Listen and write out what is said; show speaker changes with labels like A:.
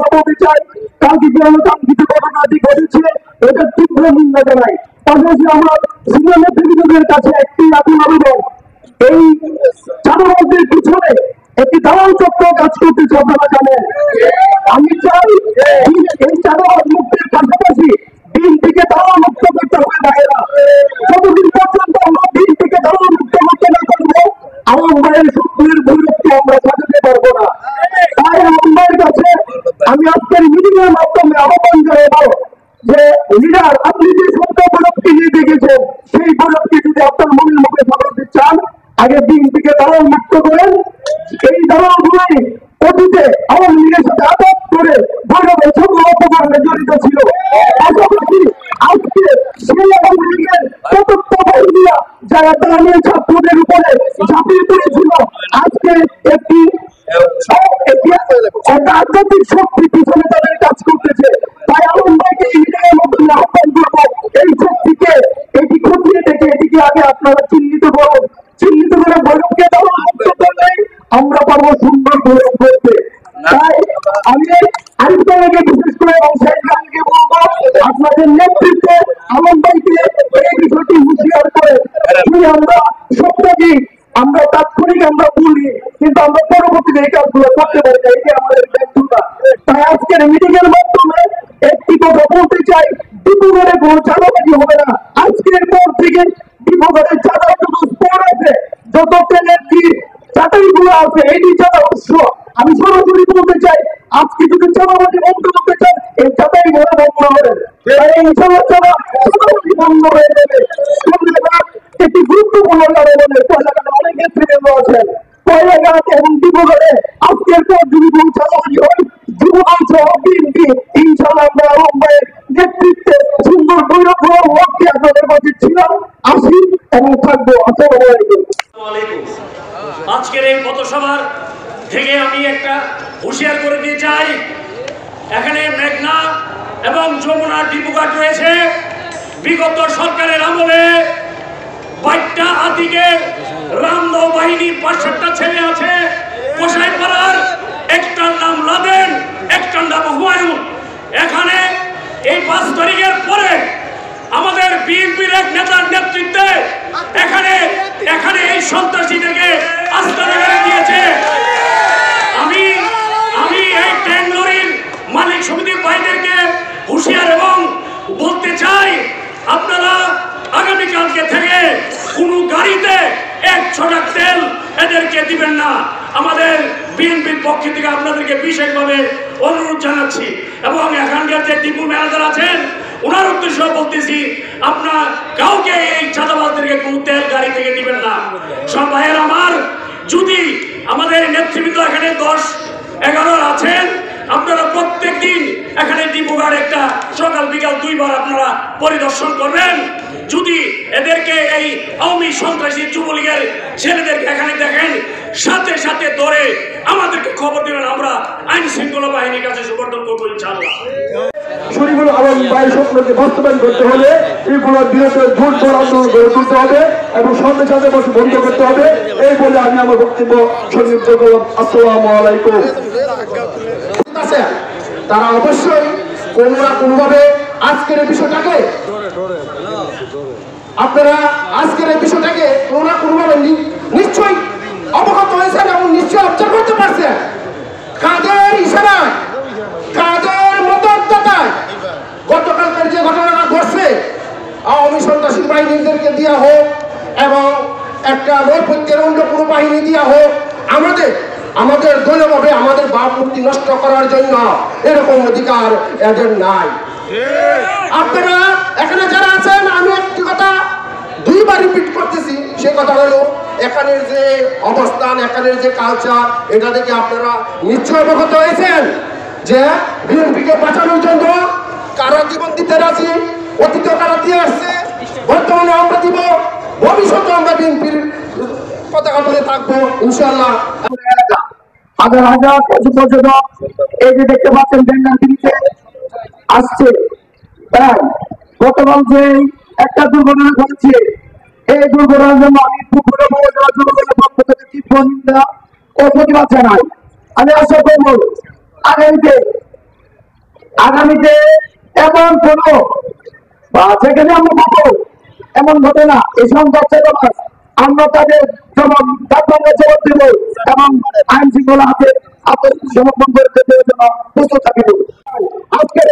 A: বলতে চাই, কালকে যে কাঙ্ক্ষিত ঘটনাটি ঘটেছে এটা তীব্র নিন্দা জানাই। পাশাপাশি আমার সিনিয়র নেতৃবৃন্দের কাছে একটি আকুল আবেদন, এই চাঁদাবাজদের পিছনে একটি দালাল চক্র কাজ করতেছে, আপনারা জানেন। আমি চাই এই চাঁদাবাজ মুক্তের পাশাপাশি বিএনপিকে দালাল মুক্ত করতে হবে ভাইয়েরা। যতদিন পর্যন্ত আমরা বিএনপিকে দালাল মুক্ত করতে না করবো, আমার ভাইয়ের শত্রুর বৈরক্তি আমরা সাজাতে পারবো না। তাই আমার ভাইয়ের কাছে আমি আজকের মিটিং এর মাধ্যমে আহ্বান জানাবো যে লিডার, আপনি যে শব্দ বৈরক্তি নিয়ে দেখেছেন, সেই বৈরক্তি যদি আপনার মনের মুখে ফলাতে চান, আগে বিএনপিকে দালাল মুক্ত করেন। এই দালাল গুলোই অতীতে আওয়ামী লীগের সাথে আঘাত করে ভৈরবের ছোট অপকরণে জড়িত ছিল। পাশাপাশি আজকে সেই আওয়ামী লীগের চতুর্থ বাহিনীরা যারা দাঁড়িয়ে ছাত্রদের উপরে ঝাঁপিয়ে পড়েছিল, আজকে একটি আধ্যাত্মিক শক্তি পিছনে তাদের কাজ করতেছে। তাই আলম ভাইকে এই জায়গার মধ্যে আহ্বান করবো, এই শক্তিকে এটি খতিয়ে দেখে এটিকে আগে আপনারা চিহ্নিত করুন। চিহ্নিত করে ভৈরবকে দেওয়া মুক্ত করলে আমরা পারবো সুন্দর ভৈরব করতে। তাই আমি আরিফকে বিশেষ করে এবং শেখকে বলবো, আপনাদের নেতৃত্বে আলম ভাইকে এই বিষয়টি হুঁশিয়ার করে আমরা সত্যি আমরা তাৎক্ষণিক আমরা বলি, কিন্তু আমরা পরবর্তীতে এই কাজগুলো করতে পারি না, এটি আমাদের ব্যর্থতা। তাই আজকের মিটিং এর মাধ্যমে একটি কথা বলতে চাই, ডিব্রুগড়ে কোনো চাঁদাবাজি হবে না। আজকের পর থেকে ডিব্রুগড়ের চাঁদা যত স্পোর আছে, যত তেলের চাঁদাই গুলো আছে, এটি চাঁদা উৎস। আমি সরাসরি বলতে চাই, আজকে যদি চাঁদাবাজি বন্ধ করতে চান, এই চাঁদাই ঘরে বন্ধ হবে, চাঁদাবাজি বন্ধ হয়ে যাবে। একটি গুরুত্বপূর্ণ কারণ কয়লাঘাটে অনেক নেতৃবৃন্দ আছেন, কয়লাঘাট এবং ডিব্রুগড়ে আজকের পর যদি কোনো চাঁদাবাজি হয়, যুবদল সহ বিএনপি ইনশাআল্লাহ আমরা আলম ভাইয়ের নেতৃত্বে সুন্দর বৈরব হওয়ার লক্ষ্যে আপনাদের মাঝে ছিলাম, আসি এবং থাকবো। আসসালামু আলাইকুম।
B: আজকের এই পথসভার থেকে আমি একটা হুঁশিয়ার করে দিয়ে চাই, এখানে মেঘনা এবং যমুনা ডিব্রুগড় রয়েছে। বিগত সরকারের আমলে বাইটটা আদিকে রামদহ বাহিনীর ৫০টা ছেলে আছে। কোষাইপাড়ার একটার নাম লাদেন, একটার নাম হুমায়ুন। এখানে এই ৫ তারিখের পরে আমাদের বিএনপির এক নেতার নেতৃত্বে এখানে এই সন্ত্রাসীদেরকে আস্তানা দিয়েছে। আমি এই ট্যাংলরির মালিক সমিতির ভাইদেরকে হুঁশিয়ার এবং বলতে চাই, আপনারা আগামীকালকে থেকে কোনো গাড়িতে ১০০ তেল এদেরকে দিবেন না। আমাদের বিএনপির পক্ষ থেকে আপনাদেরকে বিশেষভাবে অনুরোধ জানাচ্ছি এবং এখানকার যে ডিপো ম্যানেজার আছেন ওনার উদ্দেশ্য বলতেছি, আপনার কাউকে এই চাঁদাবাজদেরকে কোনো তেল গাড়ি থেকে দিবেন না। সব ভাইয়ের আমার, যদি আমাদের নেতৃবৃন্দ এখানে ১০-১১ আছেন, আপনারা প্রত্যেক দিন এখানে ডিব্রুগড় একটা সকাল বিকাল 2 বার আপনারা পরিদর্শন করবেন। যদি এদেরকে এই আওয়ামী সন্ত্রাসী যুবলীগের ছেলেদেরকে এখানে দেখেন, সাথে সাথে ধরে আমাদেরকে খবর দেবেন, আমরা আইন শৃঙ্খলা বাহিনীর কাছে সুপর্দ করবো ইনশাআল্লাহ।
A: শরীফুল আলম ভাই স্বপ্নকে বাস্তবায়ন করতে হলে এগুলোর বিরুদ্ধে জোর আন্দোলন গড়ে তুলতে হবে এবং সন্ধ্যে সাথে বসে বন্ধ করতে হবে। এই বলে আমি আমার বক্তব্য সংযুক্ত করলাম। আসসালামু আলাইকুম।
C: তারা অবশ্যই কোনো না কোনোভাবে আজকের এই বিষয়টাকে আপনারা আজকের এই বিষয়টাকে কোনো না কোনোভাবে নিশ্চয়ই অবগত হয়েছেন এবং নিশ্চয়ই অবজার্ভ করতে পারছেন। কাদের ইশারায়, কাদের মদতদাতায় গতকালকের যে ঘটনাটা ঘটছে, আওয়ামী সন্ত্রাসী বাহিনীদেরকে দেওয়া হোক এবং একটা নৈপথ্যের অন্য কোনো বাহিনী দেওয়া হোক, আমাদের দলীয়ভাবে আমাদের ভাবমূর্তি নষ্ট করার জন্য এরকম অধিকার এদের নাই। আপনারা এখানে যারা আছেন, আমি একটি কথা 2 বার রিপিট করতেছি, সে কথা হলো এখানের যে অবস্থান, এখানের যে কালচার, এটা থেকে আপনারা নিশ্চয় অবগত হয়েছেন যে বিএনপিকে বাঁচানোর জন্য কারা জীবন দিতে রাজি, অতীত কারা দিয়ে আসছে, বর্তমানে আমরা দিব, ভবিষ্যতে আমরা বিএনপির পতাকা ধরে থাকবো ইনশাআল্লাহ।
A: হাজার হাজার পর্যটক এই যে দেখতে পাচ্ছেন বেঙ্গালুরুতে আসছে। গতকাল যে একটা দুর্ঘটনা ঘটেছে, এই দুর্ঘটনার জন্য আমি জনগণের পক্ষ থেকে তীব্র নিন্দা ও প্রতিবাদ জানাই। আমি আশা করবো আগামীতে আগামীতে এমন কোন যেখানে আমরা পাবো এমন ঘটনা এই সংবাদ আমরা তাদের জবাব জবাব দেব এবং আইন শৃঙ্খলা হাতে সমর্পণ করে প্রস্তুত থাকিব। আজকের